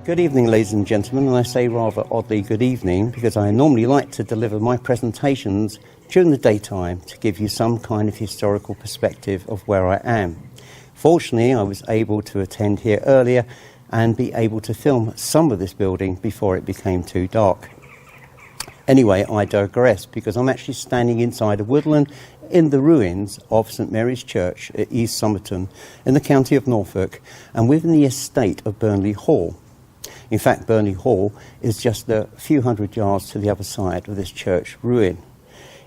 Good evening, ladies and gentlemen, and I say rather oddly good evening because I normally like to deliver my presentations during the daytime to give you some kind of historical perspective of where I am. Fortunately, I was able to attend here earlier and be able to film some of this building before it became too dark. Anyway, I digress because I'm actually standing inside a woodland in the ruins of St Mary's Church at East Somerton in the county of Norfolk and within the estate of Burnley Hall. In fact, Burnley Hall is just a few hundred yards to the other side of this church ruin.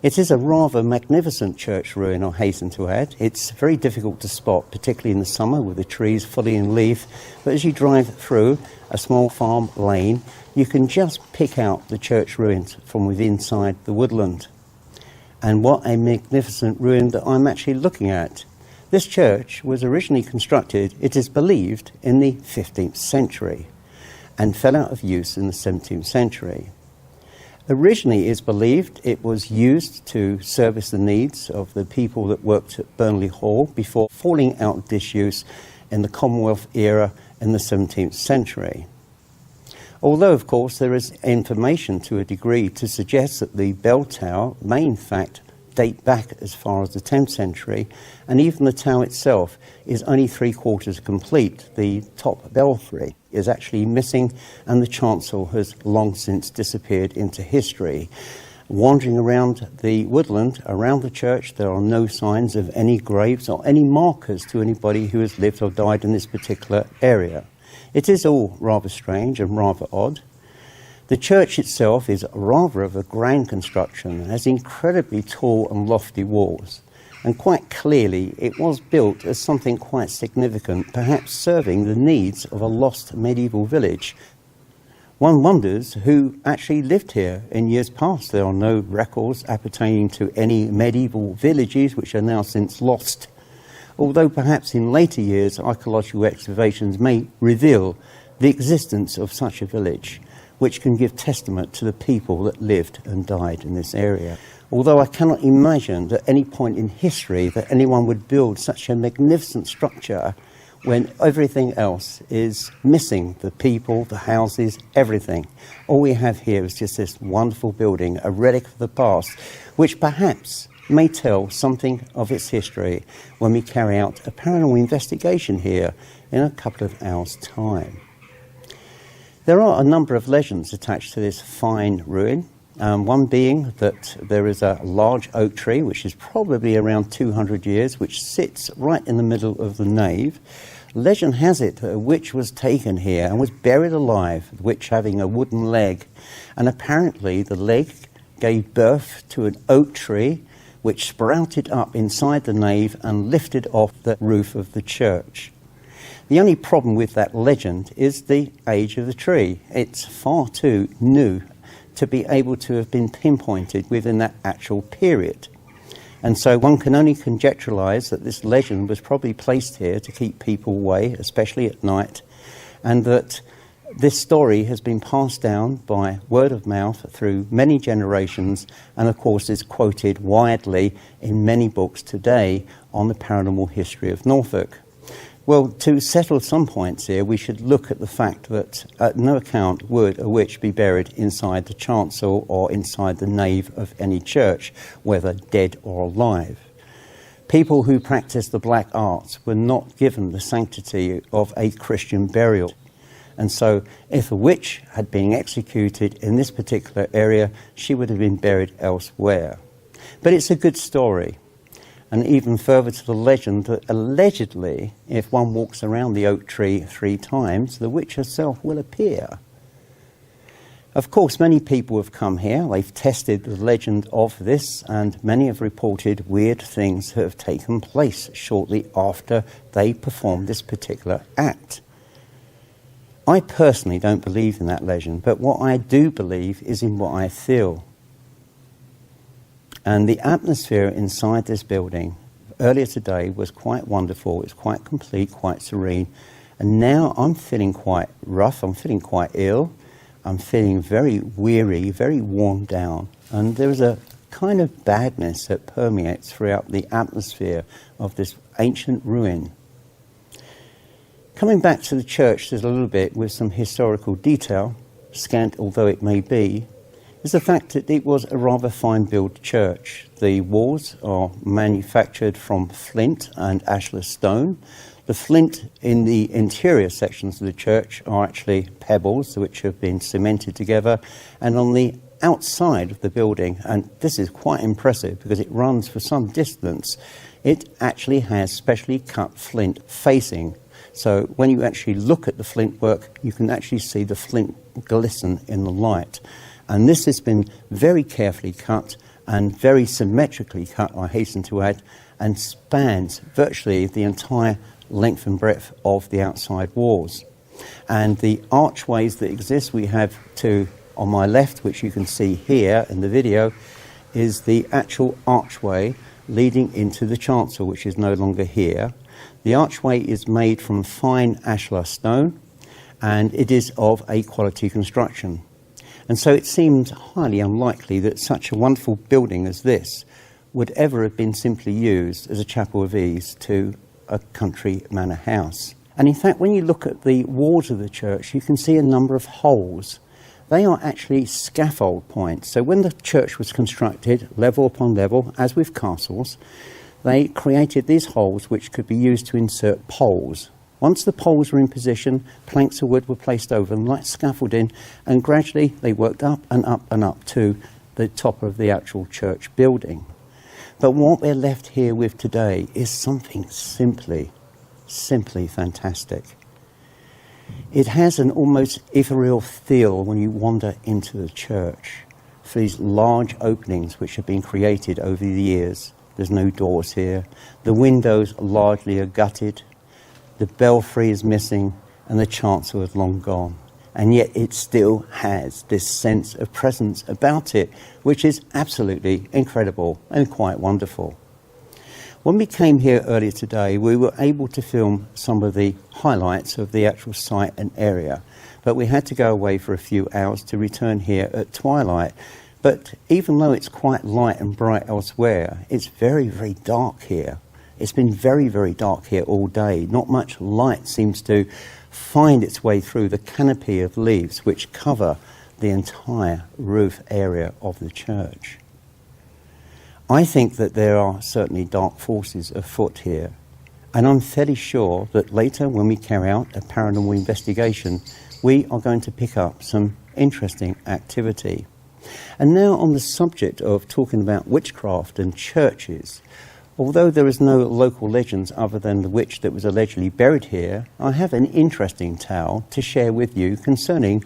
It is a rather magnificent church ruin, I hasten to add. It's very difficult to spot, particularly in the summer with the trees fully in leaf. But as you drive through a small farm lane, you can just pick out the church ruins from within inside the woodland. And what a magnificent ruin that I'm actually looking at. This church was originally constructed, it is believed, in the 15th century and fell out of use in the 17th century. Originally, it's believed it was used to service the needs of the people that worked at Burnley Hall before falling out of disuse in the Commonwealth era in the 17th century. Although, of course, there is information to a degree to suggest that the bell tower may in fact date back as far as the 10th century, and even the tower itself is only 3/4 complete. The top belfry is actually missing, and the chancel has long since disappeared into history. Wandering around the woodland around the church, there are no signs of any graves or any markers to anybody who has lived or died in this particular area. It is all rather strange and rather odd. The church itself is rather of a grand construction, has incredibly tall and lofty walls, and quite clearly it was built as something quite significant, perhaps serving the needs of a lost medieval village. One wonders who actually lived here in years past. There are no records appertaining to any medieval villages which are now since lost, although perhaps in later years archaeological excavations may reveal the existence of such a village, which can give testament to the people that lived and died in this area. Although I cannot imagine at any point in history that anyone would build such a magnificent structure when everything else is missing, the people, the houses, everything. All we have here is just this wonderful building, a relic of the past, which perhaps may tell something of its history when we carry out a paranormal investigation here in a couple of hours' time. There are a number of legends attached to this fine ruin, one being that there is a large oak tree, which is probably around 200 years, which sits right in the middle of the nave. Legend has it that a witch was taken here and was buried alive, the witch having a wooden leg, and apparently the leg gave birth to an oak tree which sprouted up inside the nave and lifted off the roof of the church. The only problem with that legend is the age of the tree. It's far too new to be able to have been pinpointed within that actual period. And so one can only conjecturalize that this legend was probably placed here to keep people away, especially at night, and that this story has been passed down by word of mouth through many generations, and of course is quoted widely in many books today on the paranormal history of Norfolk. Well, to settle some points here, we should look at the fact that at no account would a witch be buried inside the chancel or inside the nave of any church, whether dead or alive. People who practiced the black arts were not given the sanctity of a Christian burial. And so if a witch had been executed in this particular area, she would have been buried elsewhere. But it's a good story. And even further to the legend that allegedly, if one walks around the oak tree 3 times, the witch herself will appear. Of course, many people have come here. They've tested the legend of this, and many have reported weird things that have taken place shortly after they performed this particular act. I personally don't believe in that legend, but what I do believe is in what I feel. And the atmosphere inside this building earlier today was quite wonderful. It's quite complete, quite serene. And now I'm feeling quite rough. I'm feeling quite ill. I'm feeling very weary, very worn down. And there's a kind of badness that permeates throughout the atmosphere of this ancient ruin. Coming back to the church just a little bit with some historical detail, scant although it may be, is the fact that it was a rather fine-built church. The walls are manufactured from flint and ashlar stone. The flint in the interior sections of the church are actually pebbles which have been cemented together, and on the outside of the building, and this is quite impressive because it runs for some distance, it actually has specially cut flint facing. So when you actually look at the flint work, you can actually see the flint glisten in the light. And this has been very carefully cut and very symmetrically cut, I hasten to add, and spans virtually the entire length and breadth of the outside walls. And the archways that exist, we have two on my left, which you can see here in the video, is the actual archway leading into the chancel, which is no longer here. The archway is made from fine ashlar stone, and it is of a quality construction. And so it seems highly unlikely that such a wonderful building as this would ever have been simply used as a chapel of ease to a country manor house. And in fact, when you look at the walls of the church, you can see a number of holes. They are actually scaffold points. So when the church was constructed, level upon level, as with castles, they created these holes which could be used to insert poles. Once the poles were in position, planks of wood were placed over them like scaffolding, and gradually they worked up and up and up to the top of the actual church building. But what we're left here with today is something simply fantastic. It has an almost ethereal feel when you wander into the church, for these large openings which have been created over the years. There's no doors here. The windows largely are gutted. The belfry is missing, and the chancel is long gone. And yet it still has this sense of presence about it, which is absolutely incredible and quite wonderful. When we came here earlier today, we were able to film some of the highlights of the actual site and area, but we had to go away for a few hours to return here at twilight. But even though it's quite light and bright elsewhere, it's very, very dark here. It's been very, very dark here all day. Not much light seems to find its way through the canopy of leaves which cover the entire roof area of the church. I think that there are certainly dark forces afoot here, and I'm fairly sure that later when we carry out a paranormal investigation, we are going to pick up some interesting activity. And now on the subject of talking about witchcraft and churches, although there is no local legends other than the witch that was allegedly buried here, I have an interesting tale to share with you concerning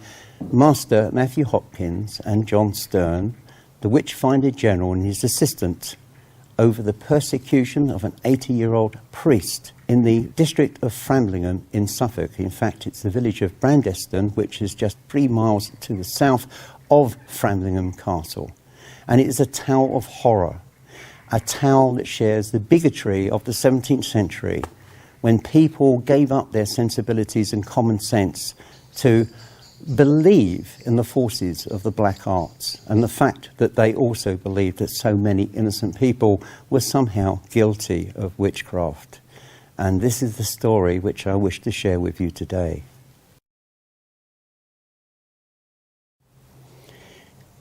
Master Matthew Hopkins and John Stern, the Witchfinder General and his assistant, over the persecution of an 80-year-old priest in the district of Framlingham in Suffolk. In fact, it's the village of Brandeston, which is just 3 miles to the south of Framlingham Castle. And it is a tale of horror, a tale that shares the bigotry of the 17th century, when people gave up their sensibilities and common sense to believe in the forces of the black arts, and the fact that they also believed that so many innocent people were somehow guilty of witchcraft. And this is the story which I wish to share with you today.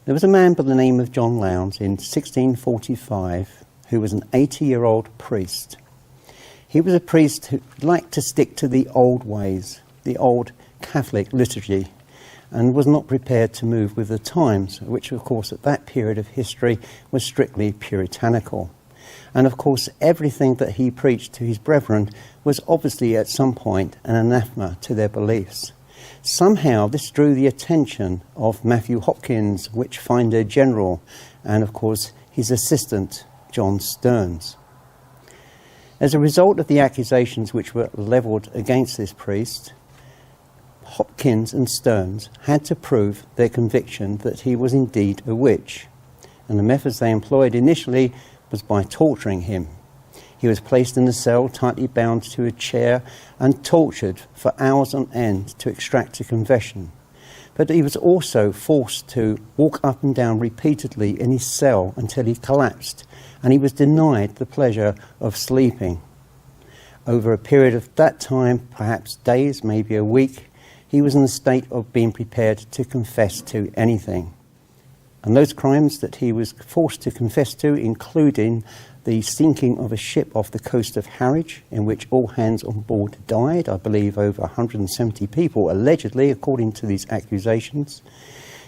There was a man by the name of John Lowndes in 1645 who was an 80-year-old priest. He was a priest who liked to stick to the old ways, the old Catholic liturgy, and was not prepared to move with the times, which of course at that period of history was strictly puritanical. And of course everything that he preached to his brethren was obviously at some point an anathema to their beliefs. Somehow this drew the attention of Matthew Hopkins, Witchfinder General, and of course his assistant, John Stearns. As a result of the accusations which were levelled against this priest, Hopkins and Stearns had to prove their conviction that he was indeed a witch. And the methods they employed initially was by torturing him. He was placed in a cell, tightly bound to a chair, and tortured for hours on end to extract a confession. But he was also forced to walk up and down repeatedly in his cell until he collapsed, and he was denied the pleasure of sleeping. Over a period of that time, perhaps days, maybe a week, he was in a state of being prepared to confess to anything. And those crimes that he was forced to confess to, including the sinking of a ship off the coast of Harwich, in which all hands on board died, I believe over 170 people, allegedly, according to these accusations.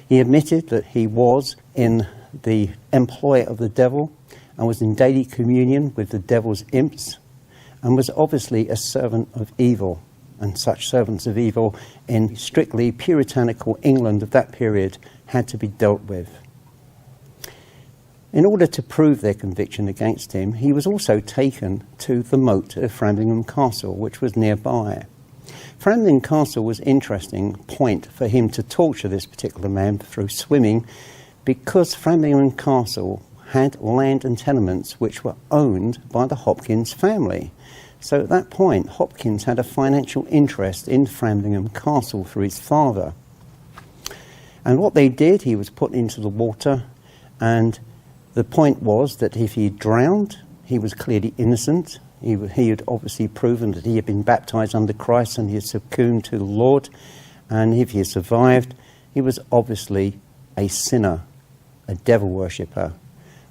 He admitted that he was in the employ of the devil and was in daily communion with the devil's imps, and was obviously a servant of evil. And such servants of evil in strictly puritanical England of that period had to be dealt with. In order to prove their conviction against him, he was also taken to the moat of Framlingham Castle, which was nearby. Framlingham Castle was an interesting point for him to torture this particular man through swimming, because Framlingham Castle had land and tenements which were owned by the Hopkins family. So at that point, Hopkins had a financial interest in Framlingham Castle through his father. And what they did, he was put into the water, and the point was that if he drowned, he was clearly innocent. He had obviously proven that he had been baptized under Christ and he had succumbed to the Lord. And if he had survived, he was obviously a sinner, a devil worshipper,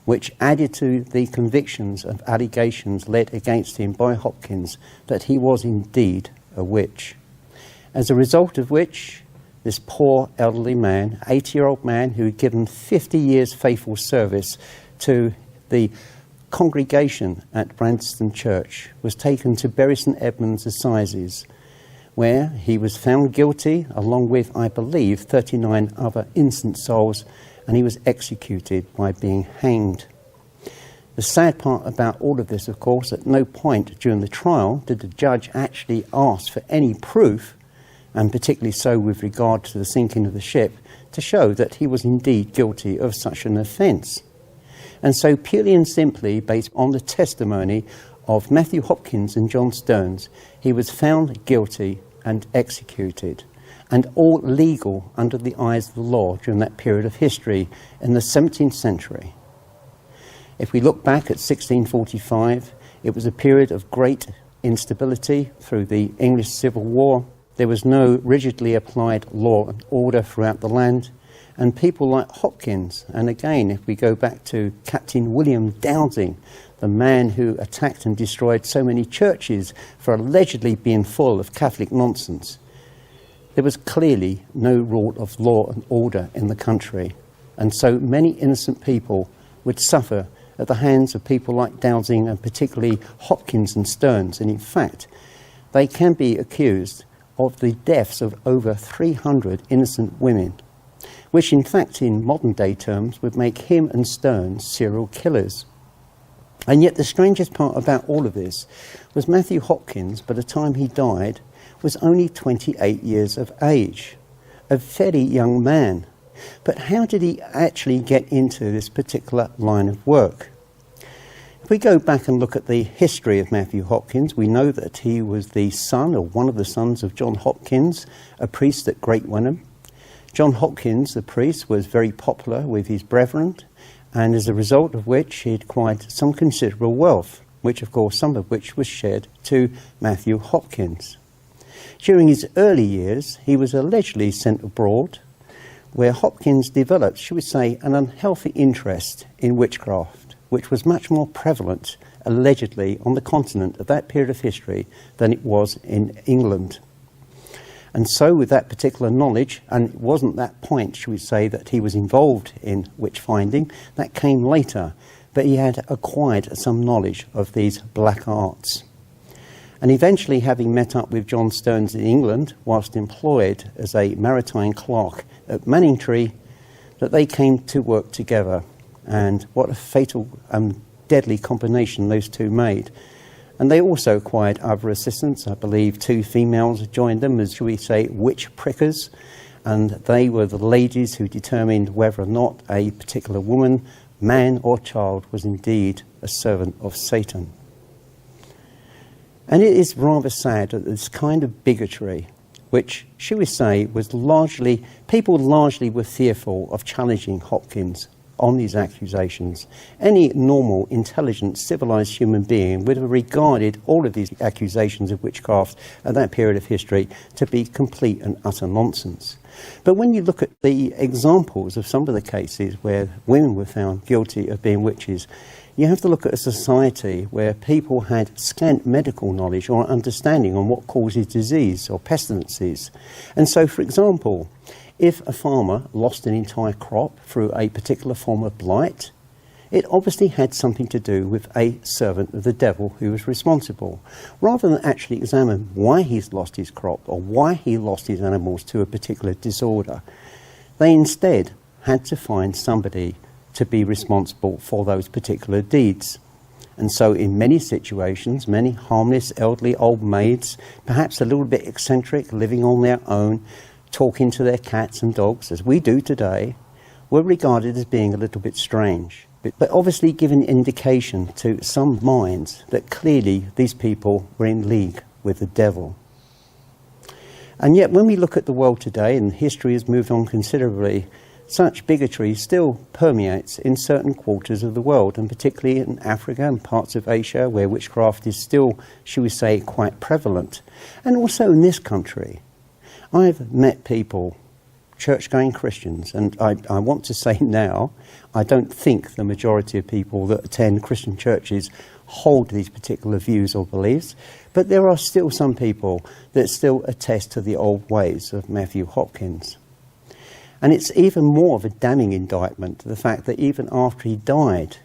which added to the convictions of allegations led against him by Hopkins that he was indeed a witch. As a result of which, this poor elderly man, 80-year-old man who had given 50 years faithful service to the congregation at Branston Church, was taken to Bury St Edmunds Assizes, where he was found guilty, along with, I believe, 39 other innocent souls, and he was executed by being hanged. The sad part about all of this, of course, at no point during the trial did the judge actually ask for any proof, and particularly so with regard to the sinking of the ship, to show that he was indeed guilty of such an offence. And so purely and simply, based on the testimony of Matthew Hopkins and John Stearns, he was found guilty and executed, and all legal under the eyes of the law during that period of history in the 17th century. If we look back at 1645, it was a period of great instability through the English Civil War. There was no rigidly applied law and order throughout the land, and people like Hopkins, and again, if we go back to Captain William Dowding, the man who attacked and destroyed so many churches for allegedly being full of Catholic nonsense, there was clearly no rule of law and order in the country, and so many innocent people would suffer at the hands of people like Dowding and particularly Hopkins and Stearns. And in fact, they can be accused of the deaths of over 300 innocent women, which in fact in modern day terms would make him and Stearns serial killers. And yet the strangest part about all of this was Matthew Hopkins, by the time he died, was only 28 years of age, a very young man. But how did he actually get into this particular line of work? If we go back and look at the history of Matthew Hopkins, we know that he was the son, or one of the sons, of John Hopkins, a priest at Great Wenham. John Hopkins, the priest, was very popular with his brethren, and as a result of which he acquired some considerable wealth, which of course some of which was shared to Matthew Hopkins. During his early years, he was allegedly sent abroad, where Hopkins developed, should we say, an unhealthy interest in witchcraft, which was much more prevalent, allegedly, on the continent at that period of history than it was in England. And so with that particular knowledge, and it wasn't that point, should we say, that he was involved in witch finding, that came later, but he had acquired some knowledge of these black arts. And eventually, having met up with John Stearns in England, whilst employed as a maritime clerk at Manningtree, that they came to work together. And what a fatal and deadly combination those two made. And they also acquired other assistants. I believe 2 females joined them as, shall we say, witch prickers. And they were the ladies who determined whether or not a particular woman, man or child was indeed a servant of Satan. And it is rather sad that this kind of bigotry, which, shall we say, was largely, people largely were fearful of challenging Hopkins on these accusations, any normal, intelligent, civilised human being would have regarded all of these accusations of witchcraft at that period of history to be complete and utter nonsense. But when you look at the examples of some of the cases where women were found guilty of being witches, you have to look at a society where people had scant medical knowledge or understanding on what causes disease or pestilences. And so, for example, if a farmer lost an entire crop through a particular form of blight, it obviously had something to do with a servant of the devil who was responsible. Rather than actually examine why he's lost his crop or why he lost his animals to a particular disorder, they instead had to find somebody to be responsible for those particular deeds. And so in many situations, many harmless elderly old maids, perhaps a little bit eccentric, living on their own, talking to their cats and dogs, as we do today, were regarded as being a little bit strange. But obviously giving indication to some minds that clearly these people were in league with the devil. And yet when we look at the world today, and history has moved on considerably, such bigotry still permeates in certain quarters of the world, and particularly in Africa and parts of Asia, where witchcraft is still, shall we say, quite prevalent. And also in this country. I've met people, church-going Christians, and I want to say now, I don't think the majority of people that attend Christian churches hold these particular views or beliefs, but there are still some people that still attest to the old ways of Matthew Hopkins. And it's even more of a damning indictment to the fact that even after he died,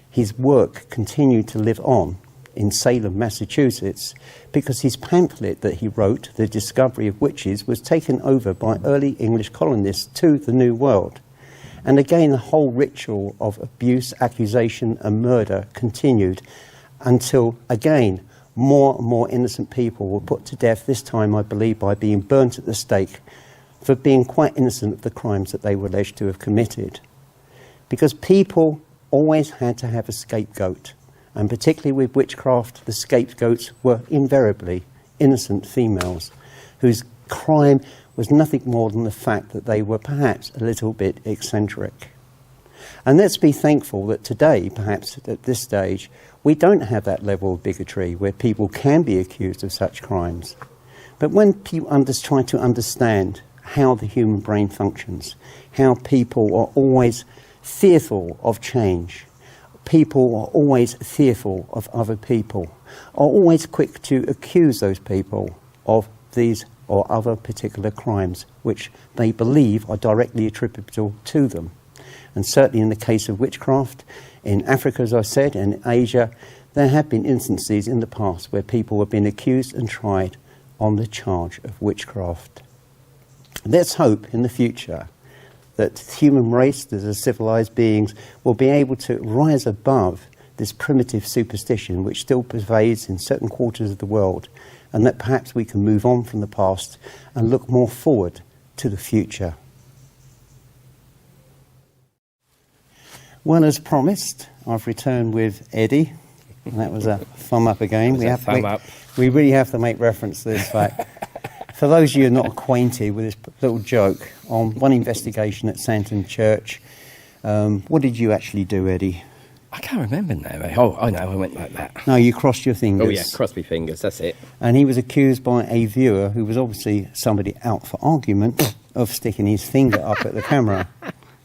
his work continued to live on in Salem, Massachusetts, because his pamphlet that he wrote, The Discovery of Witches, was taken over by early English colonists to the New World. And again, the whole ritual of abuse, accusation and murder continued until, again, more and more innocent people were put to death, this time, I believe, by being burnt at the stake for being quite innocent of the crimes that they were alleged to have committed. Because people always had to have a scapegoat. And particularly with witchcraft, the scapegoats were invariably innocent females whose crime was nothing more than the fact that they were perhaps a little bit eccentric. And let's be thankful that today, perhaps at this stage, we don't have that level of bigotry where people can be accused of such crimes. But when people try to understand how the human brain functions, how people are always fearful of change, people are always fearful of other people, are always quick to accuse those people of these or other particular crimes which they believe are directly attributable to them. And certainly in the case of witchcraft, in Africa, as I said, and in Asia, there have been instances in the past where people have been accused and tried on the charge of witchcraft. Let's hope in the future that the human race, as civilised beings, will be able to rise above this primitive superstition which still pervades in certain quarters of the world, and that perhaps we can move on from the past and look more forward to the future. Well, as promised, I've returned with Eddie, and that was a thumb up again. We really have to make reference to this fact. For those of you who are not acquainted with this little joke, on one investigation at Santon Church, what did you actually do, Eddie? I can't remember now. Oh, I know, I went like that. No, you crossed your fingers. Oh yeah, crossed my fingers, that's it. And he was accused by a viewer, who was obviously somebody out for argument, of sticking his finger up at the camera.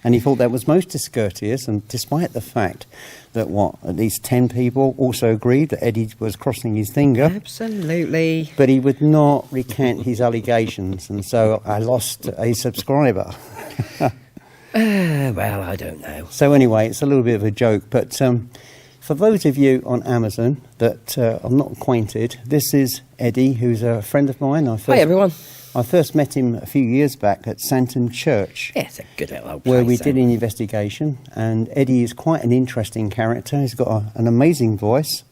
And he thought that was most discourteous, and despite the fact that, at least 10 people also agreed that Eddie was crossing his finger. Absolutely. But he would not recant his allegations, and so I lost a subscriber. Well, I don't know. So anyway, it's a little bit of a joke, but for those of you on Amazon that are not acquainted, this is Eddie, who's a friend of mine. Hi, everyone. I first met him a few years back at Santon Church. Yeah, it's a good little old place, where we did an investigation, and Eddie is quite an interesting character. He's got an amazing voice.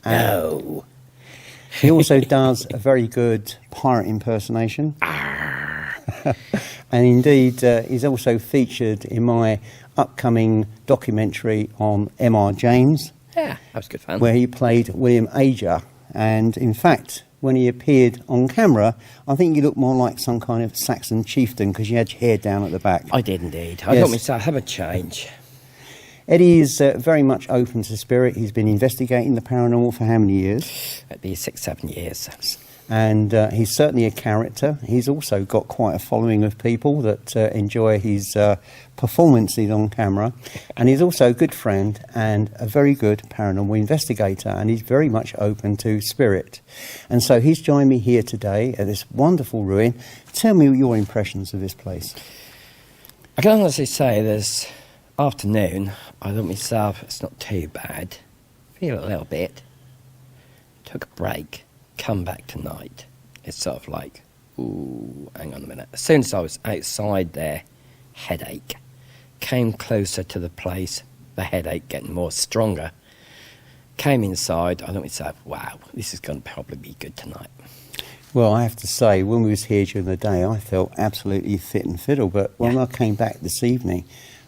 No. He also does a very good pirate impersonation. And indeed, he's also featured in my upcoming documentary on M.R. James. Yeah, that was good fun. Where he played William Ager. And in fact, when he appeared on camera, I think you looked more like some kind of Saxon chieftain because you had your hair down at the back. I did indeed. I Yes. got myself have a change. Eddie is very much open to spirit. He's been investigating the paranormal for how many years? It'd be 6-7 years. And he's certainly a character. He's also got quite a following of people that enjoy his performances on camera. And he's also a good friend and a very good paranormal investigator. And he's very much open to spirit. And so he's joined me here today at this wonderful ruin. Tell me your impressions of this place. I can honestly say this afternoon, I thought myself, it's not too bad. Feel a little bit. Took a break. Come back tonight. It's sort of like, ooh, hang on a minute. As soon as I was outside there, headache. Came closer to the place, the headache getting more stronger. Came inside, I thought to myself, wow, this is going to probably be good tonight. Well, I have to say, when we was here during the day, I felt absolutely fit and fiddle. But when I came back this evening,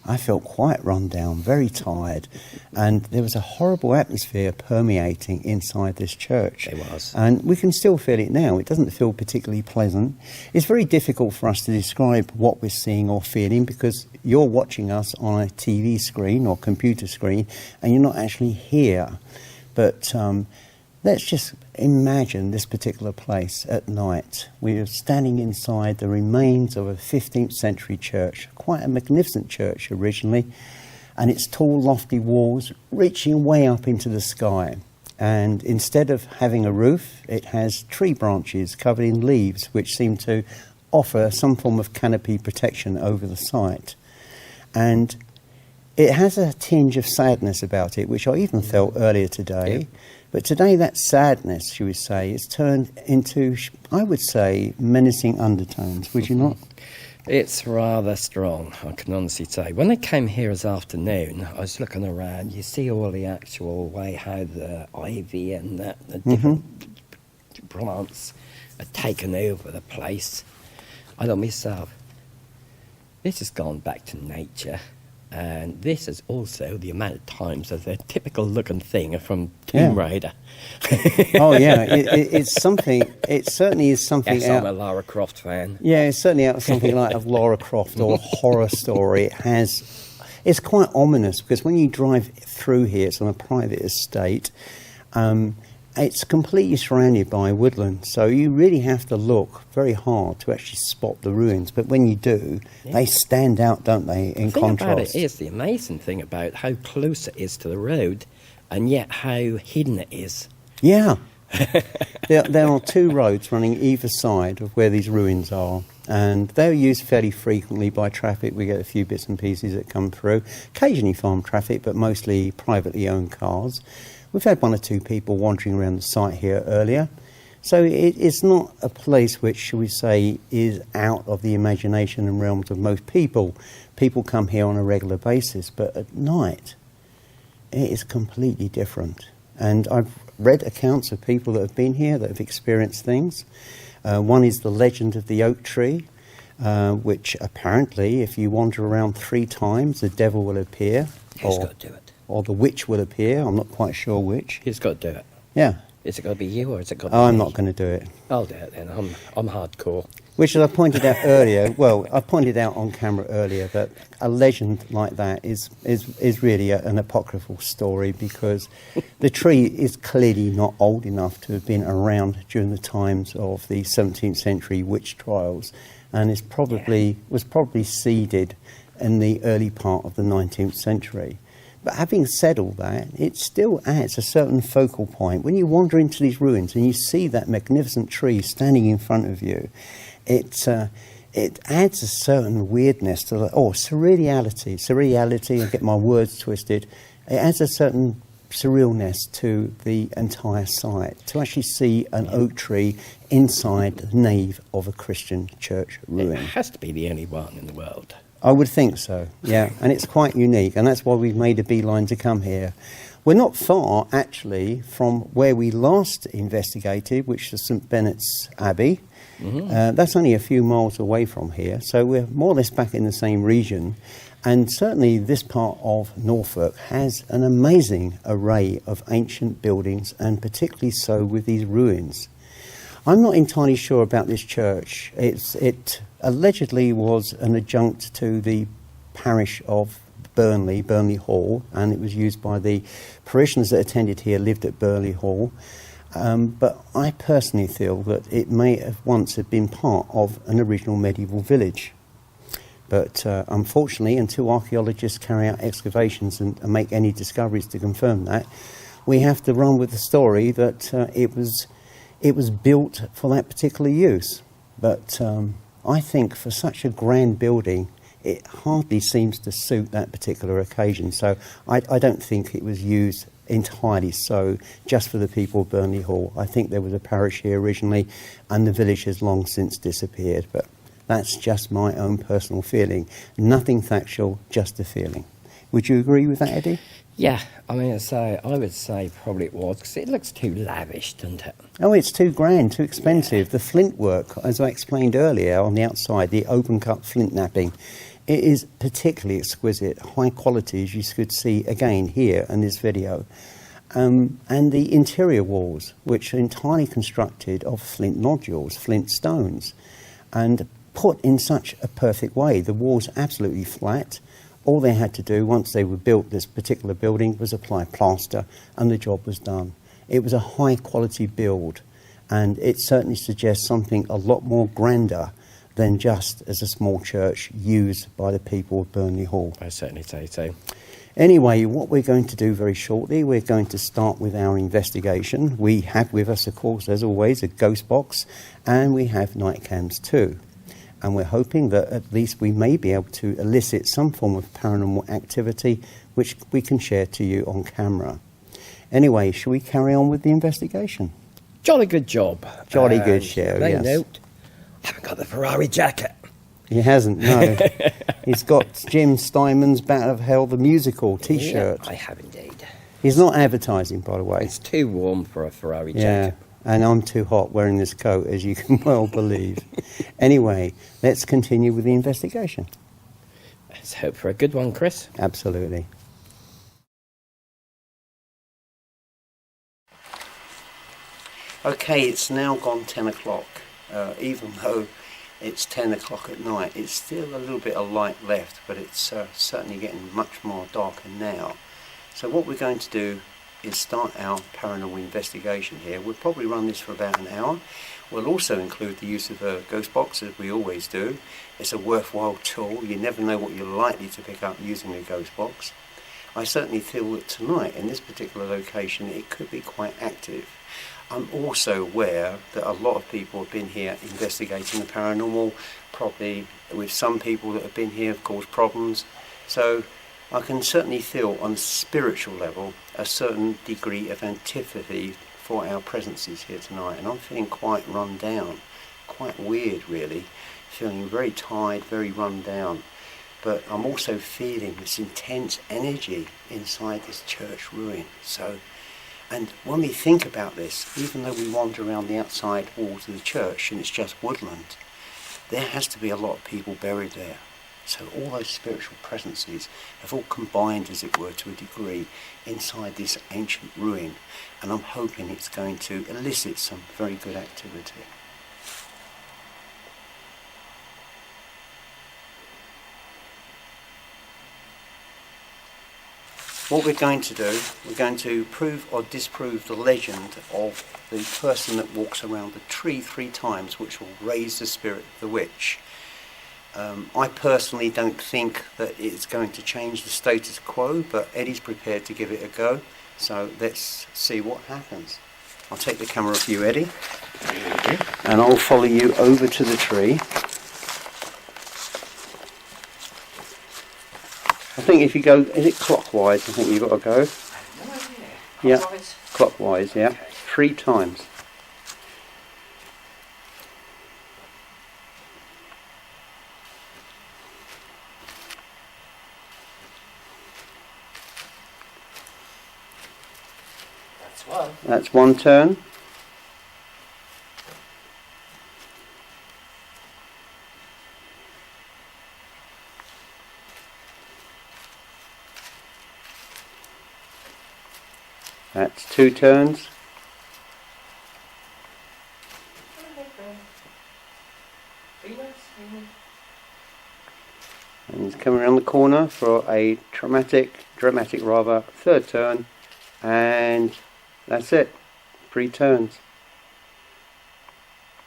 I felt quite run down, very tired, and there was a horrible atmosphere permeating inside this church. There was. And we can still feel it now. It doesn't feel particularly pleasant. It's very difficult for us to describe what we're seeing or feeling because you're watching us on a TV screen or computer screen and you're not actually here. But let's just imagine this particular place at night. We are standing inside the remains of a 15th century church, quite a magnificent church originally, and its tall, lofty walls reaching way up into the sky. And instead of having a roof, it has tree branches covered in leaves, which seem to offer some form of canopy protection over the site. And it has a tinge of sadness about it, which I even felt earlier today. Yeah. But today that sadness, shall we say, is turned into, I would say, menacing undertones, would you not? It's rather strong, I can honestly say. When I came here this afternoon, I was looking around. You see all the actual way how the ivy and the different plants are taken over the place. I thought myself, this has gone back to nature. And this is also the amount of times as a typical looking thing from Tomb Raider. Oh, yeah. It's something, it certainly is something Yes, out. I'm a Lara Croft fan. Yeah, it's certainly out of something like a Lara Croft or a horror story. It's quite ominous because when you drive through here, it's on a private estate. It's completely surrounded by woodland, so you really have to look very hard to actually spot the ruins. But when you do, they stand out, don't they, in The thing contrast? about it is the amazing thing about how close it is to the road and yet how hidden it is. Yeah. There are two roads running either side of where these ruins are, and they're used fairly frequently by traffic. We get a few bits and pieces that come through, occasionally farm traffic, but mostly privately owned cars. We've had one or two people wandering around the site here earlier. So it's not a place which, shall we say, is out of the imagination and realms of most people. People come here on a regular basis, but at night, it is completely different. And I've read accounts of people that have been here, that have experienced things. One is the legend of the oak tree, which apparently, if you wander around 3 times, the devil will appear. Who's got to do it? Or the witch will appear. I'm not quite sure which. Who's got to do it? Yeah. Is it got to be you or is it got to be Oh, I'm me? not going to do it. I'll do it then. I'm hardcore. Which, as I pointed out earlier, I pointed out on camera earlier that a legend like that is really an apocryphal story because the tree is clearly not old enough to have been around during the times of the 17th century witch trials, and was probably seeded in the early part of the 19th century. But having said all that, it still adds a certain focal point. When you wander into these ruins and you see that magnificent tree standing in front of you, it adds a certain weirdness to surreality, I get my words twisted. It adds a certain surrealness to the entire site, to actually see an oak tree inside the nave of a Christian church ruin. It has to be the only one in the world. I would think so, yeah, and it's quite unique, and that's why we've made a beeline to come here. We're not far, actually, from where we last investigated, which is St Benet's Abbey. That's only a few miles away from here, so we're more or less back in the same region. And certainly this part of Norfolk has an amazing array of ancient buildings, and particularly so with these ruins. I'm not entirely sure about this church. It allegedly was an adjunct to the parish of Burnley Hall, and it was used by the parishioners that attended here, lived at Burnley Hall. But I personally feel that it may have once have been part of an original medieval village. But unfortunately, until archaeologists carry out excavations and make any discoveries to confirm that, we have to run with the story that it was built for that particular use. But I think for such a grand building, it hardly seems to suit that particular occasion. So I don't think it was used entirely so just for the people of Burnley Hall. I think there was a parish here originally, and the village has long since disappeared. But that's just my own personal feeling. Nothing factual, just a feeling. Would you agree with that, Eddie? Yeah, I mean, I would say probably it was, because it looks too lavish, doesn't it? Oh, it's too grand, too expensive. Yeah. The flint work, as I explained earlier on the outside, the open-cut flint napping, it is particularly exquisite, high quality, as you could see again here in this video. And the interior walls, which are entirely constructed of flint nodules, flint stones, and put in such a perfect way. The walls absolutely flat. All they had to do once they were built, this particular building, was apply plaster, and the job was done. It was a high quality build, and it certainly suggests something a lot more grander than just as a small church used by the people of Burnley Hall. I certainly say so. Anyway, what we're going to do very shortly, we're going to start with our investigation. We have with us, of course, as always, a ghost box, and we have night cams too. And we're hoping that at least we may be able to elicit some form of paranormal activity which we can share to you on camera. Anyway, shall we carry on with the investigation? Jolly good job. Jolly good show, yes. Note, I haven't got the Ferrari jacket. He hasn't, no. He's got Jim Steinman's Battle of Hell, the musical T-shirt. Yeah, I have indeed. He's not advertising, by the way. It's too warm for a Ferrari jacket. Yeah, and I'm too hot wearing this coat, as you can well believe. Anyway, let's continue with the investigation. Let's hope for a good one, Chris. Absolutely. Okay, it's now gone 10 o'clock. Even though it's 10 o'clock at night, it's still a little bit of light left, but it's certainly getting much more darker now. So what we're going to do is start our paranormal investigation here. We'll probably run this for about an hour. We'll also include the use of a ghost box, as we always do. It's a worthwhile tool. You never know what you're likely to pick up using a ghost box. I certainly feel that tonight, in this particular location, it could be quite active. I'm also aware that a lot of people have been here investigating the paranormal, probably with some people that have been here have caused problems. So I can certainly feel on a spiritual level a certain degree of antipathy for our presences here tonight, and I'm feeling quite run down, quite weird really, feeling very tired, very run down. But I'm also feeling this intense energy inside this church ruin. And when we think about this, even though we wander around the outside walls of the church and it's just woodland, there has to be a lot of people buried there. So all those spiritual presences have all combined, as it were, to a degree inside this ancient ruin. And I'm hoping it's going to elicit some very good activity. What we're going to do, we're going to prove or disprove the legend of the person that walks around the tree 3 times, which will raise the spirit of the witch. I personally don't think that it's going to change the status quo, but Eddie's prepared to give it a go, so let's see what happens. I'll take the camera off you, Eddie, and I'll follow you over to the tree. I think if you go, is it clockwise? I think you've got to go. No idea. Yeah, Clockwise? clockwise, yeah. Okay. 3 times. That's one. That's 1 turn. That's 2 turns. And he's coming around the corner for a dramatic rather, third turn, and that's it. 3 turns.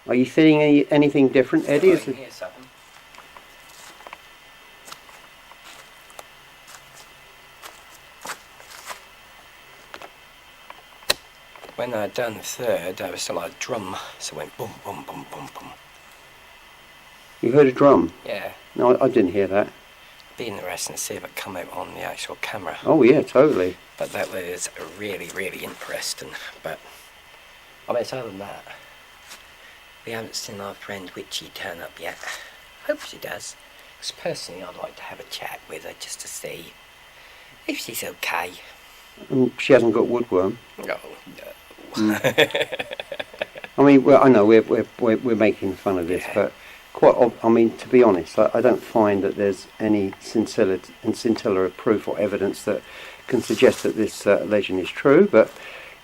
Are you feeling anything different, Eddie? When I'd done the third, there was like a drum, so it went boom, boom, boom, boom, boom. You heard a drum? Yeah. No, I didn't hear that. Be interesting to see if it come out on the actual camera. Oh yeah, totally. But that was really, really interesting. But I mean, other than that, we haven't seen our friend Witchy turn up yet. Hope she does. Because personally, I'd like to have a chat with her just to see if she's okay. She hasn't got woodworm. No. I mean, well, I know we're making fun of this, but I mean, to be honest, I don't find that there's any scintilla of proof or evidence that can suggest that this legend is true. But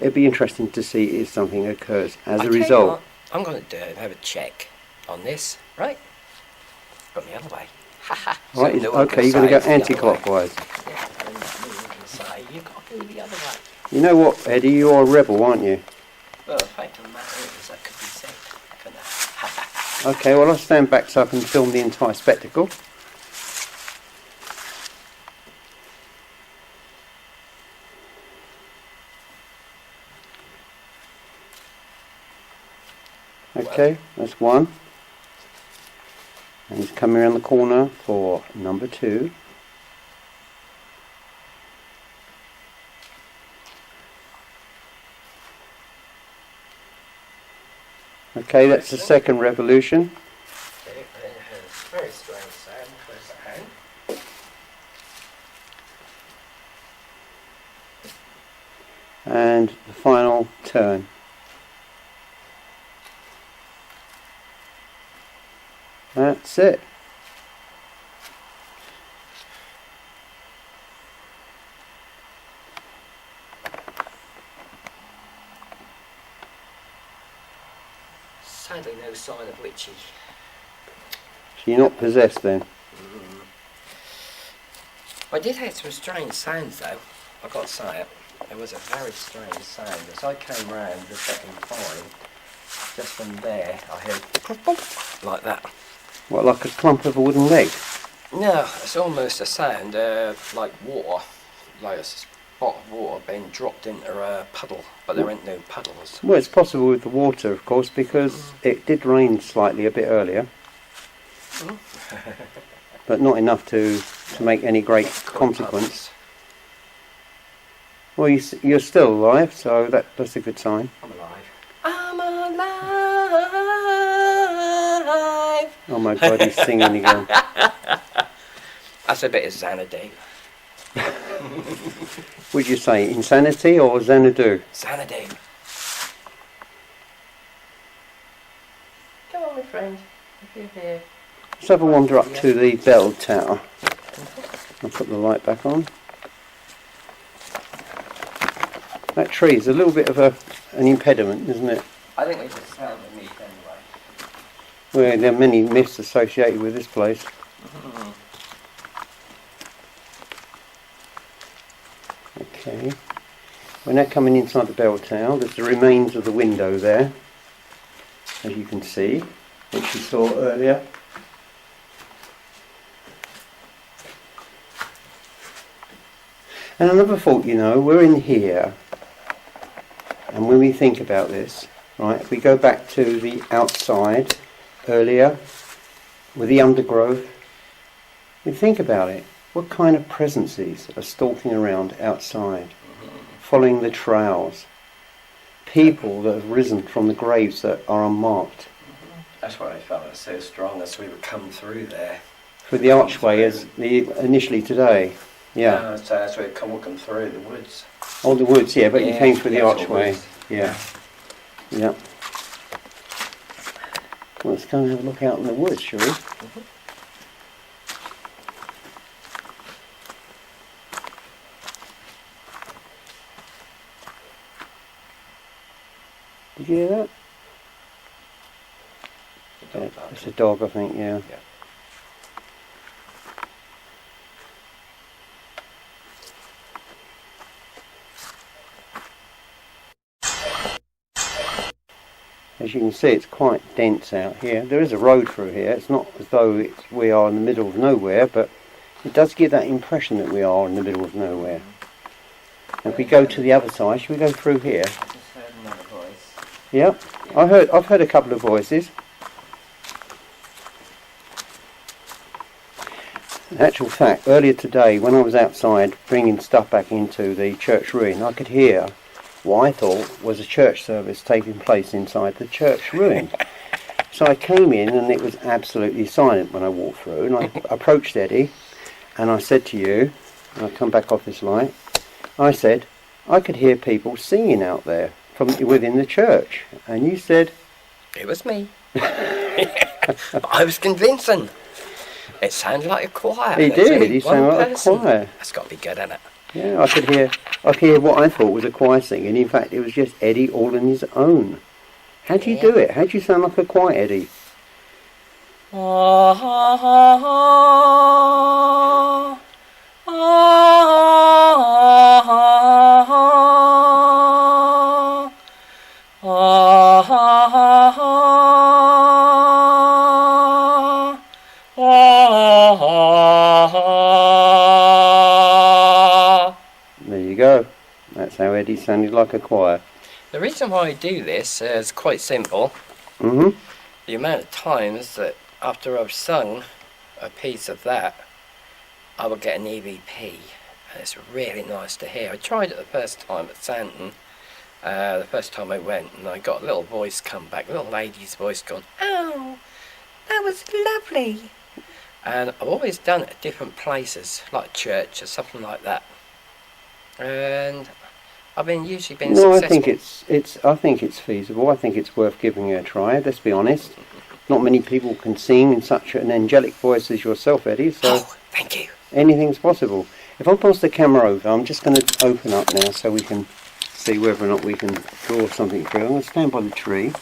it'd be interesting to see if something occurs as a result. I'm going to have a check on this, right? Go the other way. Right, okay, you're going to go anti-clockwise. Yeah, and no one can say you've got to go the other way. You know what, Eddie? You're a rebel, aren't you? Well, the fact of the matter is that could be said. Okay, well, I'll stand back up and film the entire spectacle. Okay, that's 1. And he's coming around the corner for number 2. Okay, that's the second revolution. Very strange sound. Where's the hand? And the final turn. That's it. Sadly, no sign of Witchy. So you're not possessed then? I did have some strange sounds though, I've got to say it. It was a very strange sound. As I came round the second time, just from there, I heard like that. What, like a clump of a wooden leg? No, it's almost a sound like water, like a spot of water being dropped into a puddle, but there ain't no puddles. Well, it's possible with the water, of course, because it did rain slightly a bit earlier. But not enough to make any great consequence. Well, you're still alive, so that's a good sign. I'm alive. I'm alive. Oh my God, he's singing again. That's a bit of Xanadu. Would you say insanity or Xanadu? Xanadu. Come on, my friend, if you're here. Let's have a wander up to the bell tower. I'll put the light back on. That tree is a little bit of an impediment, isn't it? I think we just found the meat anyway. Well, there are many myths associated with this place. Okay. We're now coming inside the bell tower. There's the remains of the window there, as you can see, which you saw earlier. And another thought, we're in here, and when we think about this, right, if we go back to the outside earlier, with the undergrowth, we think about it. What kind of presences are stalking around outside, following the trails? People that have risen from the graves that are unmarked. That's why I felt it was so strong as we would come through there. Through the archway initially today. Yeah. No, so that's where we come walking through the woods. Oh, the woods, yeah, but you came through the archway. Yeah. Yeah. Well, let's go and have a look out in the woods, shall we? Did you hear that? It's a dog, I think, yeah. Yeah. As you can see, it's quite dense out here. There is a road through here. It's not as though we are in the middle of nowhere, but it does give that impression that we are in the middle of nowhere. And if we go to the other side, should we go through here? I just heard another voice. Yeah, I've heard a couple of voices. In actual fact, earlier today, when I was outside bringing stuff back into the church ruin, I could hear what I thought was a church service taking place inside the church ruin. So I came in and it was absolutely silent when I walked through, and I approached Eddie and I said to you, and I'll come back off this light, I said, I could hear people singing out there from within the church, and you said... It was me. But I was convincing. It sounded like a choir. He did, he sounded like a choir. That's got to be good, isn't it? Yeah, I could hear what I thought was a choir singing. In fact, it was just Eddie all on his own. How do you do it? How do you sound like a choir, Eddie? There you go. That's how Eddie sounded like a choir. The reason why I do this is quite simple. Mm-hmm. The amount of times that after I've sung a piece of that, I will get an EVP, and it's really nice to hear. I tried it the first time at Santon, the first time I went, and I got a little voice come back, a little lady's voice going, "Oh, that was lovely." And I've always done it at different places, like church or something like that. And I've usually been successful. I think it's feasible. I think it's worth giving it a try. Let's be honest. Not many people can sing in such an angelic voice as yourself, Eddie. So thank you. Anything's possible. If I pass the camera over, I'm just going to open up now so we can see whether or not we can draw something through. I'm going to stand by the tree.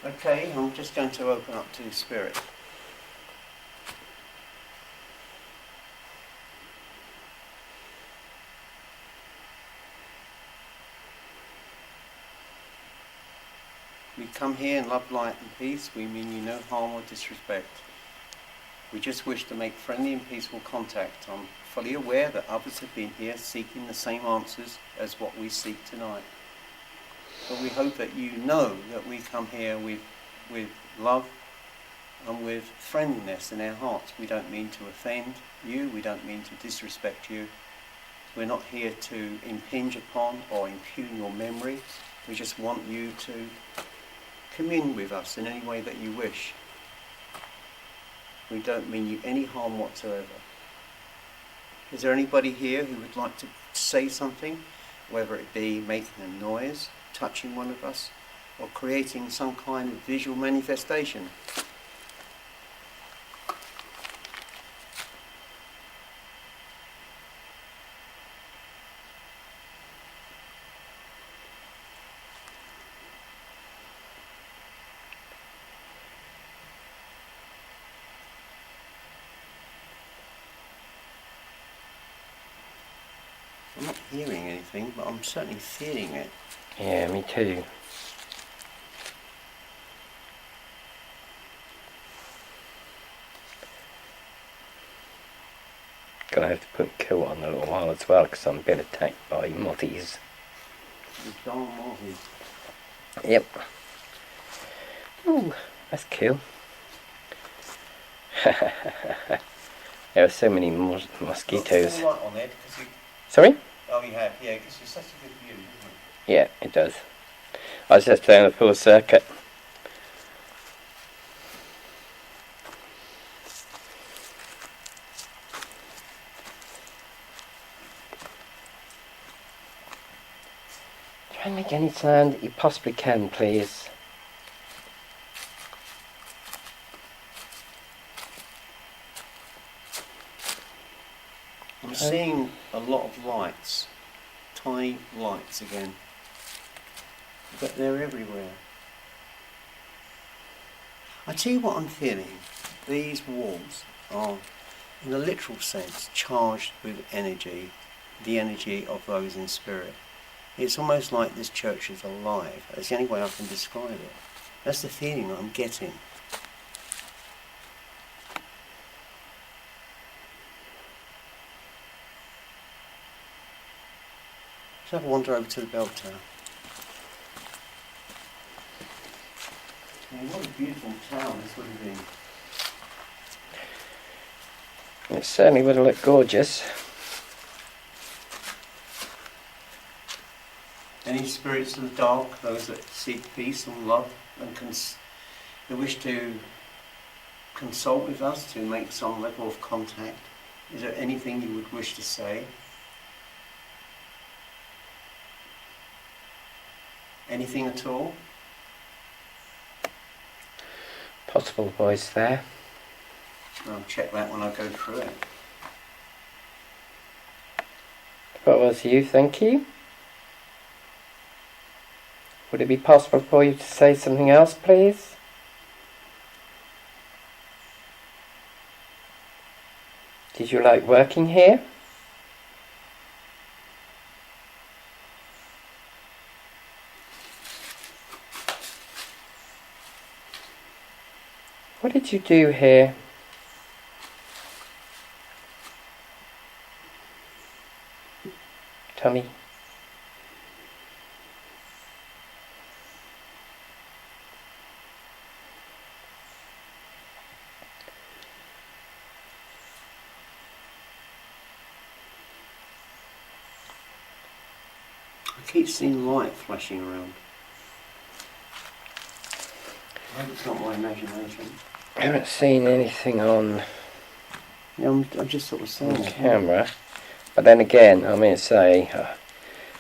Okay, I'm just going to open up to the spirit. We come here in love, light and peace. We mean you no harm or disrespect. We just wish to make friendly and peaceful contact. I'm fully aware that others have been here seeking the same answers as what we seek tonight. But we hope that you know that we come here with love and with friendliness in our hearts. We don't mean to offend you. We don't mean to disrespect you. We're not here to impinge upon or impugn your memory. We just want you to commune with us in any way that you wish. We don't mean you any harm whatsoever. Is there anybody here who would like to say something, whether it be making a noise, touching one of us, or creating some kind of visual manifestation? I'm not hearing anything, but I'm certainly feeling it. Yeah, me too. Gonna have to put a kill on in a little while as well, because I'm being attacked by mothies. The darn mothies. Yep. Ooh, that's cool. There are so many mosquitoes. Turn the light on there, because Sorry? oh, you have, yeah, because it's such a good view, isn't it? Yeah, it does. I was just doing a full circuit. Try and make any sound that you possibly can, please. I'm seeing a lot of lights, tiny lights again, but they're everywhere. I tell you what I'm feeling. These walls are, in a literal sense, charged with energy, the energy of those in spirit. It's almost like this church is alive. That's the only way I can describe it. That's the feeling I'm getting. Let's have a wander over to the bell tower. Yeah, what a beautiful tower this would have been. It certainly would have looked gorgeous. Any spirits of the dark, those that seek peace and love and who wish to consult with us, to make some level of contact, is there anything you would wish to say? Anything at all? Possible voice there. I'll check that when I go through it. What was you thinking? Would it be possible for you to say something else, please? Did you like working here? What did you do here? Tell me. I keep seeing light flashing around. I hope it's not my imagination. I haven't seen anything on Yeah, I'm just sort of saying it. camera, but then again, I mean, say,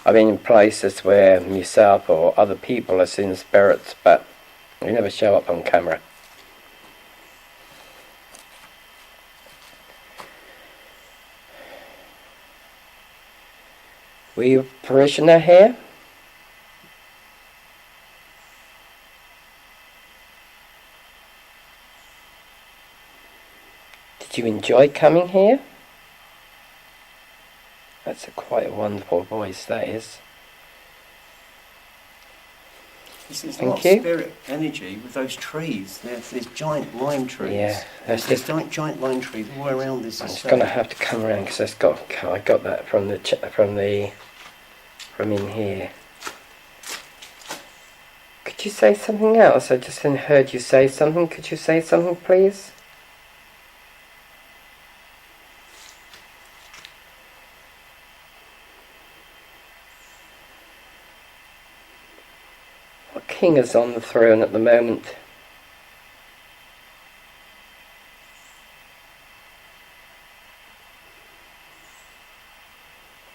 I've been in places where myself or other people have seen spirits, but they never show up on camera. Were you a parishioner here? Did you enjoy coming here? That's quite a wonderful voice, that is. This is Thank not you. spirit energy with those trees. There's these giant lime trees. Yeah, there's that's these giant lime trees all around this I'm just estate. going to have to come around because I got that from in here. Could you say something else? I just heard you say something. Could you say something, please? What king is on the throne at the moment?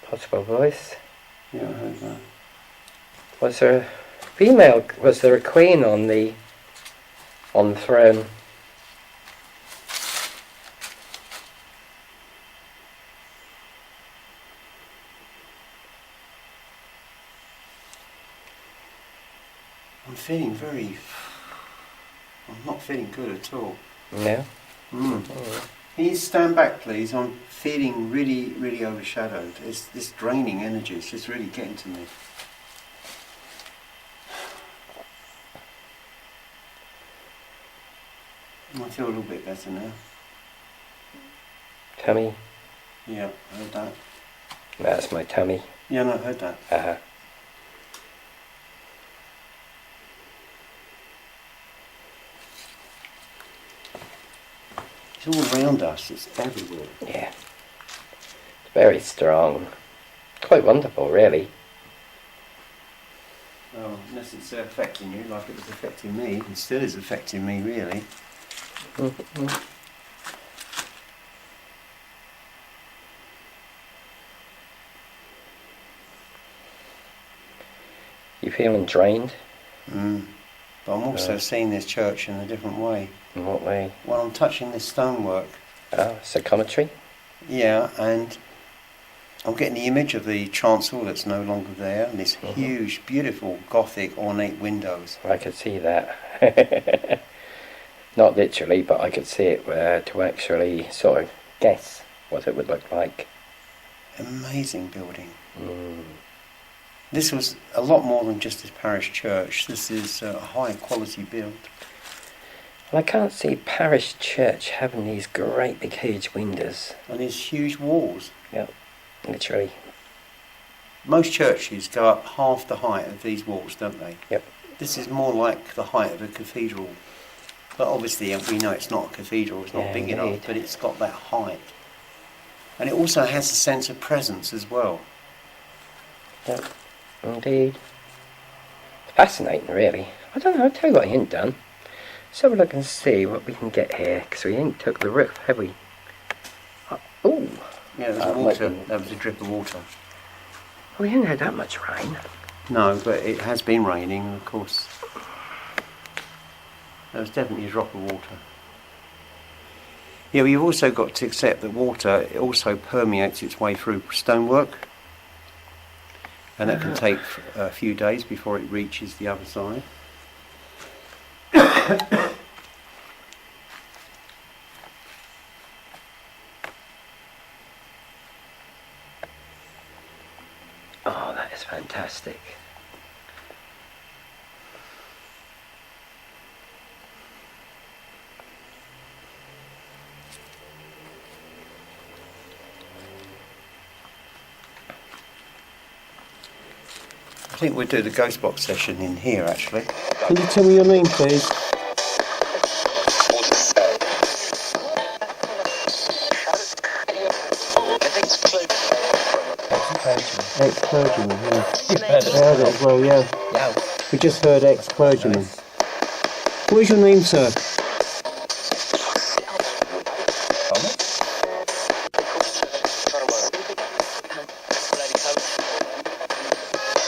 Possible voice. Yeah, I heard that. Was there a female? Was there a queen on the throne? I'm not feeling good at all. No. Can you stand back, please? I'm feeling really, really overshadowed. It's this draining energy. It's just really getting to me. I feel a little bit better now. Tummy. Yeah, I heard that. That's my tummy. Yeah, no, I heard that. Uh-huh. It's all around us. It's everywhere. Yeah. It's very strong. Quite wonderful, really. Oh, unless it's affecting you like it was affecting me. It still is affecting me, really. You feeling drained? But I'm also seeing this church in a different way. In what way? When I'm touching this stonework, Psychometry? yeah, and I'm getting the image of the chancel that's no longer there, and this huge, beautiful, Gothic, ornate windows. I could see that. Not literally, but I could see it to actually sort of guess what it would look like. Amazing building. Mm. This was a lot more than just a parish church. This is a high quality build. Well, I can't see parish church having these great big huge windows. And these huge walls. Yep, literally. Most churches go up half the height of these walls, don't they? Yep. This is more like the height of a cathedral. But obviously we know it's not a cathedral, it's not big enough, but it's got that height. And it also has a sense of presence as well. Yep, indeed. Fascinating, really. I don't know, I'll tell you what I ain't done. Let's have a look and see what we can get here, because we ain't took the roof, have we? Oh! Yeah, there was water. That was a drip of water. We haven't had that much rain. No, but it has been raining, of course. There was definitely a drop of water. Yeah, well, you've also got to accept that water also permeates its way through stonework, and that can take a few days before it reaches the other side. Oh, that is fantastic. I think we'll do the ghost box session in here, actually. Can you tell me your name, please? Ex-clergyman, yeah. You've heard I heard it as well, yeah. Yeah. We just heard ex-clergyman. Nice. What is your name, sir?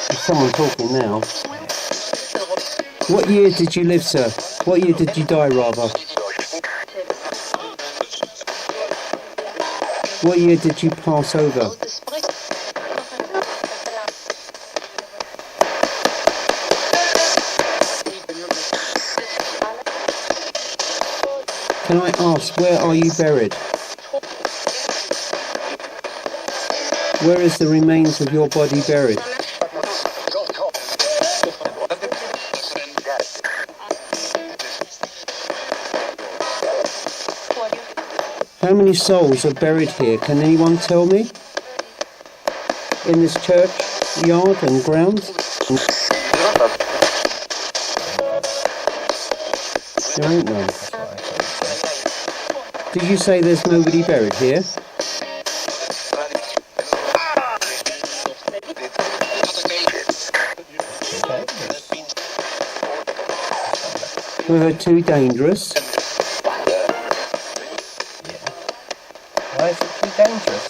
There's someone talking now. What year did you live, sir? What year did you die, rather? What year did you pass over? Can I ask, where are you buried? Where is the remains of your body buried? How many souls are buried here? Can anyone tell me? In this church yard and grounds? There ain't none. Did you say there's nobody buried here? Were they too dangerous? Why is it too dangerous?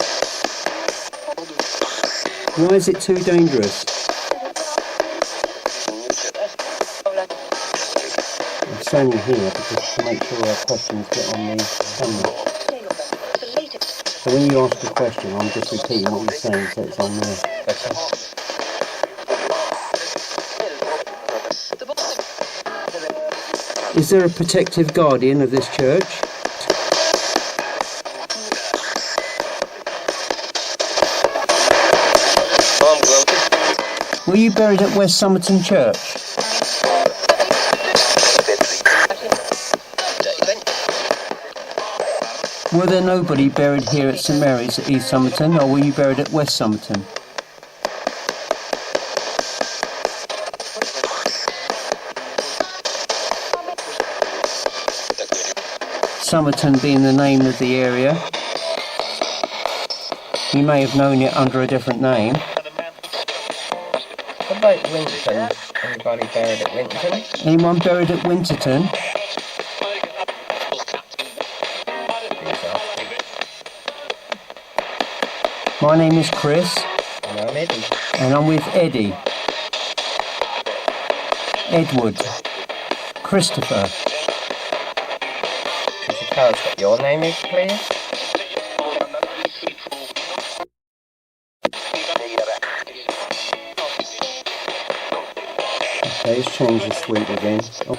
Why is it too dangerous? I'm standing here because to make sure our questions get on the camera. So when you ask a question, I'm just repeating what you're saying so it's on there. Is there a protective guardian of this church? Were you buried at West Somerton Church? Were there nobody buried here at St Mary's at East Somerton, or were you buried at West Somerton? Somerton being the name of the area. You may have known it under a different name. What about Winterton? Anybody buried at Winterton? Anyone buried at Winterton? My name is Chris. And I'm Eddie. And I'm with Eddie. Edward. Christopher. Could you tell us what your name is, please? Okay, let's change the suite again. Oh.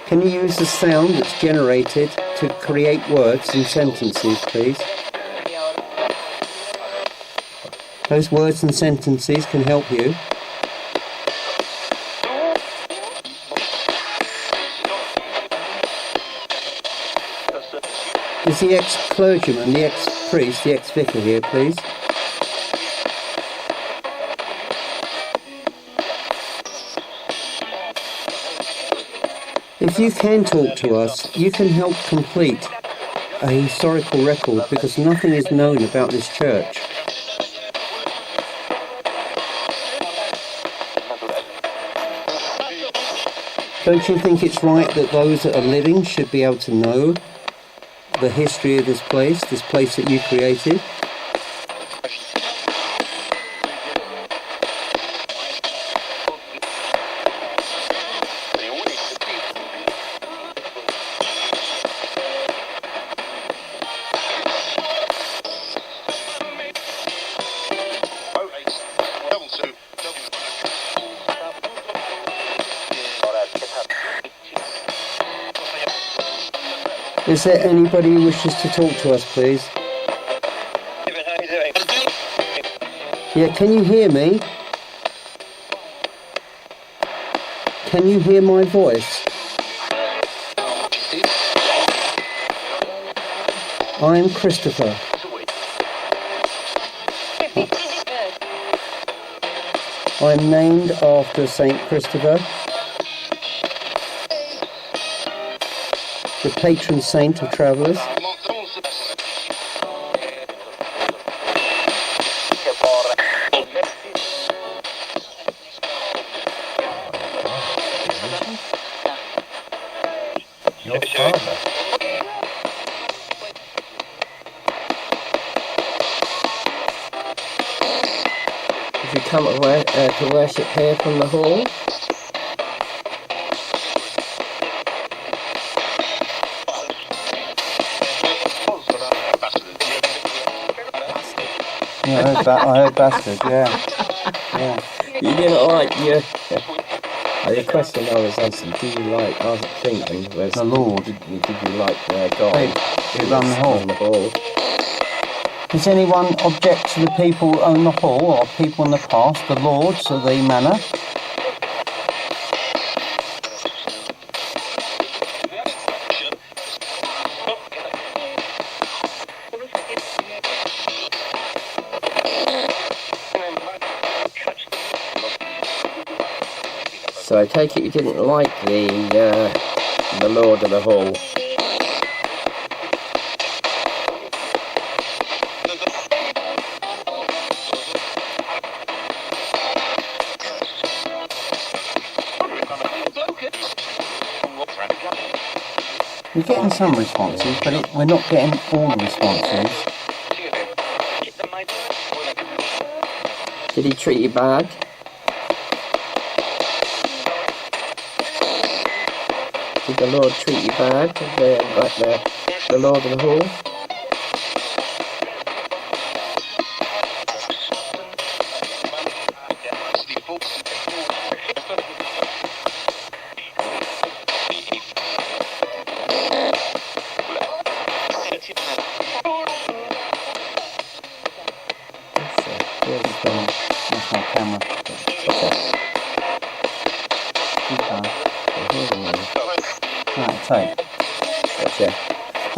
Can you use the sound that's generated to create words and sentences, please? Those words and sentences can help you. Is the ex-clergyman, the ex-priest, the ex-vicar here, please? If you can talk to us, you can help complete a historical record because nothing is known about this church. Don't you think it's right that those that are living should be able to know the history of this place that you created? Is there anybody who wishes to talk to us, please? Yeah, can you hear me? Can you hear my voice? I'm Christopher. I'm named after Saint Christopher, the patron saint of travellers. Your father. Did you come to worship here from the hall? Yeah, I heard bastard, yeah. You didn't like your... The question I was asking, I was thinking, was... The Lord. Did you like God? Who run the hall? Does anyone object to the people who own the hall, or people in the past, the lords of the manor? So I take it you didn't like the Lord of the Hall. We're getting some responses, but we're not getting all the responses. Did he treat you bad? Did the Lord treat you bad? The Lord of the Hall? That's my camera. Right, tape. Gotcha.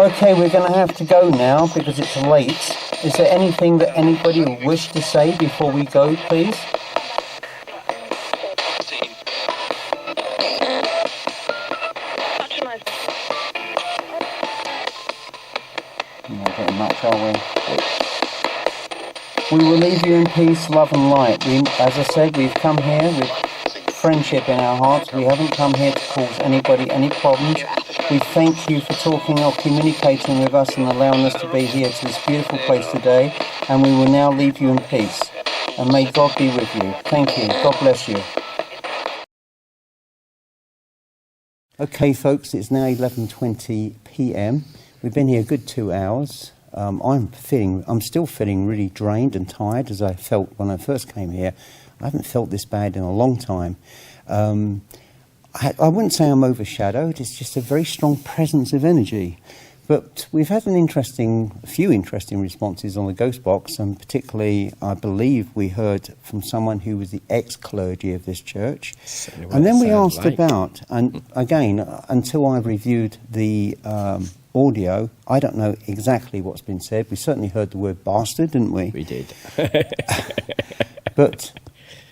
Okay, we're going to have to go now because it's late. Is there anything that anybody would wish to say before we go, please? We're not getting much, are we? We will leave you in peace, love and light. As I said, we've come here with friendship in our hearts. We haven't come here to cause anybody any problems. We thank you for talking or communicating with us and allowing us to be here to this beautiful place today. And we will now leave you in peace. And may God be with you. Thank you. God bless you. Okay, folks, it's now 11:20 p.m. We've been here a good 2 hours. I'm still feeling really drained and tired as I felt when I first came here. I haven't felt this bad in a long time. I wouldn't say I'm overshadowed. It's just a very strong presence of energy. But we've had a few interesting responses on the ghost box, and particularly, I believe, we heard from someone who was the ex-clergy of this church. And then we asked about, and again, until I reviewed the audio, I don't know exactly what's been said. We certainly heard the word bastard, didn't we? We did. But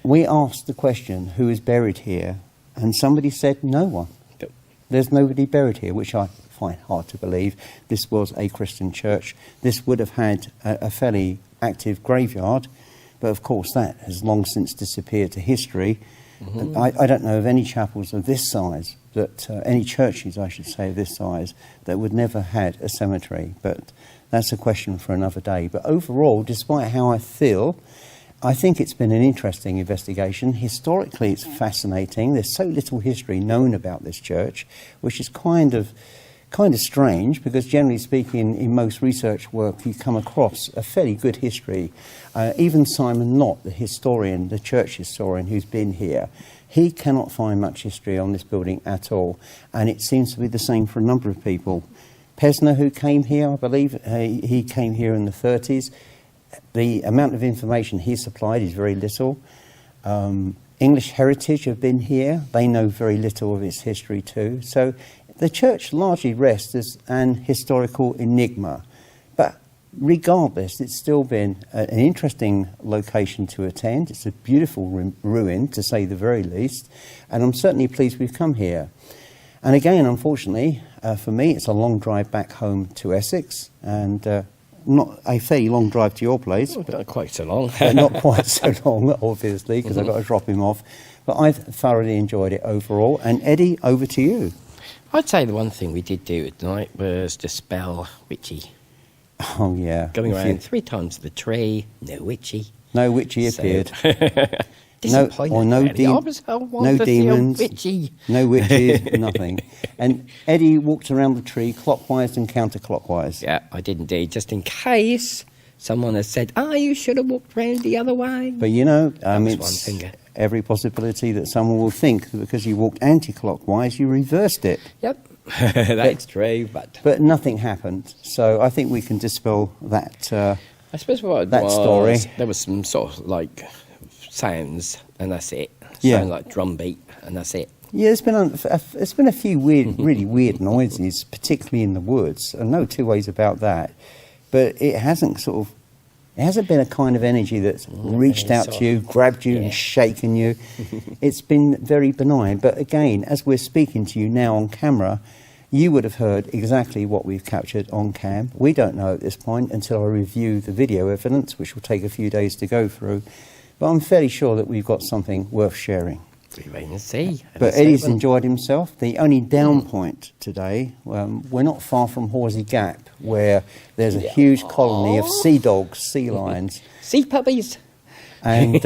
we asked the question, who is buried here? And somebody said, no one. There's nobody buried here, which I find hard to believe. This was a Christian church. This would have had a fairly active graveyard, but of course that has long since disappeared to history. Mm-hmm. I don't know of any chapels of this size, any churches, I should say, of this size, that would never had a cemetery. But that's a question for another day. But overall, despite how I feel, I think it's been an interesting investigation. Historically, it's fascinating. There's so little history known about this church, which is kind of strange, because generally speaking, in most research work, you come across a fairly good history. Even Simon Knott, the historian, the church historian who's been here, he cannot find much history on this building at all. And it seems to be the same for a number of people. Pesner, who came here, I believe, he came here in the 30s. The amount of information he supplied is very little. English Heritage have been here. They know very little of its history too. So the church largely rests as an historical enigma. But regardless, it's still been an interesting location to attend. It's a beautiful ruin, to say the very least. And I'm certainly pleased we've come here. And again, unfortunately, for me, it's a long drive back home to Essex. And not a fairly long drive to your place. Oh, not quite so long. Not quite so long, obviously, because I've got to drop him off. But I've thoroughly enjoyed it overall. And Eddie, over to you. I'd say the one thing we did do at night was dispel witchy. Oh, yeah. Going around 3 times the tree, no witchy. No witchy appeared. No demons, no witches, nothing. And Eddie walked around the tree clockwise and counterclockwise. Yeah, I did indeed, just in case someone has said, you should have walked round the other way. But it's every possibility that someone will think that because you walked anti-clockwise, you reversed it. Yep, that's true. But nothing happened, so I think we can dispel that. I suppose story. There was some sort of like sounds, and that's it. Sound like drum beat, and that's it. Yeah, there's been a few really weird noises, particularly in the woods. And no two ways about that. But it hasn't been a kind of energy that's reached out to you, grabbed you, and shaken you. It's been very benign. But again, as we're speaking to you now on camera, you would have heard exactly what we've captured on cam. We don't know at this point until I review the video evidence, which will take a few days to go through. But I'm fairly sure that we've got something worth sharing. We wait and see. But Eddie's enjoyed himself. The only down point today, we're not far from Horsey Gap, where there's a huge colony of sea dogs, sea lions. Sea puppies. And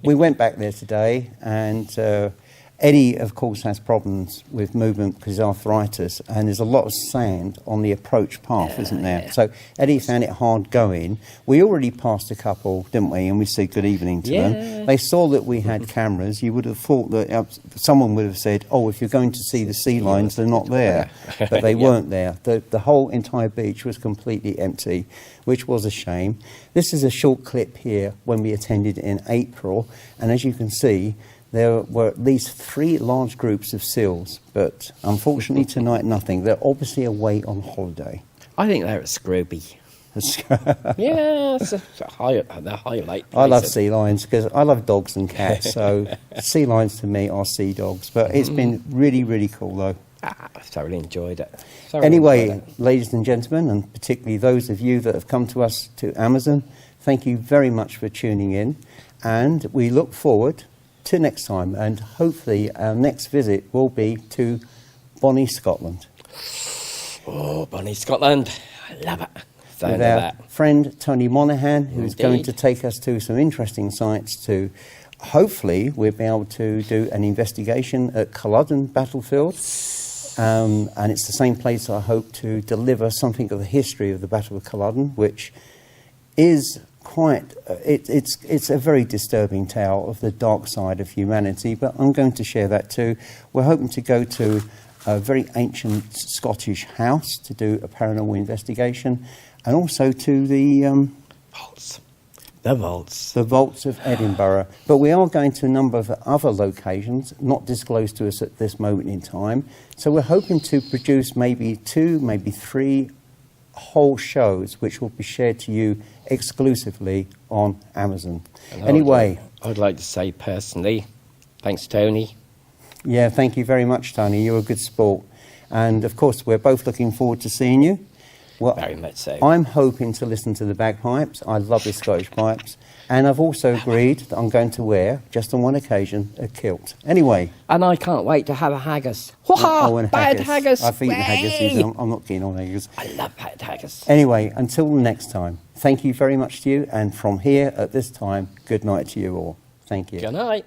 we went back there today, and Eddie, of course, has problems with movement because of arthritis, and there's a lot of sand on the approach path, isn't there? Yeah. So Eddie found it hard going. We already passed a couple, didn't we? And we said good evening to them. They saw that we had cameras. You would have thought that someone would have said, if you're going to see the sea lions, they're not there. But they weren't there. The whole entire beach was completely empty, which was a shame. This is a short clip here when we attended in April, and as you can see, there were at least 3 large groups of seals, but unfortunately tonight nothing. They're obviously away on holiday. I think they're at Scrooby. Yeah, it's a highlight. I love sea lions because I love dogs and cats, so sea lions to me are sea dogs. But it's been really, really cool though. I thoroughly enjoyed it. Anyway, ladies and gentlemen, and particularly those of you that have come to us to Amazon, thank you very much for tuning in, and we look forward to next time, and hopefully our next visit will be to Bonnie, Scotland. Oh, Bonnie, Scotland. I love it. With our friend Tony Monaghan, who's going to take us to some interesting sites to, hopefully, we'll be able to do an investigation at Culloden Battlefield. And it's the same place I hope to deliver something of the history of the Battle of Culloden, which is quite, it's a very disturbing tale of the dark side of humanity, but I'm going to share that too. We're hoping to go to a very ancient Scottish house to do a paranormal investigation, and also to the Vaults. The vaults. The vaults of Edinburgh. But we are going to a number of other locations, not disclosed to us at this moment in time. So we're hoping to produce maybe 2, maybe 3 whole shows, which will be shared to you exclusively on Amazon. Anyway, I'd like to say personally, thanks, Tony. Yeah, thank you very much, Tony. You're a good sport. And of course, we're both looking forward to seeing you. Well, very much so. I'm hoping to listen to the bagpipes. I love the Scottish pipes. And I've also agreed that I'm going to wear, just on one occasion, a kilt. Anyway. And I can't wait to have a haggis. And Bad haggis. I've eaten haggis. I'm not keen on haggis. I love bad haggis. Anyway, until next time, thank you very much to you. And from here, at this time, good night to you all. Thank you. Good night.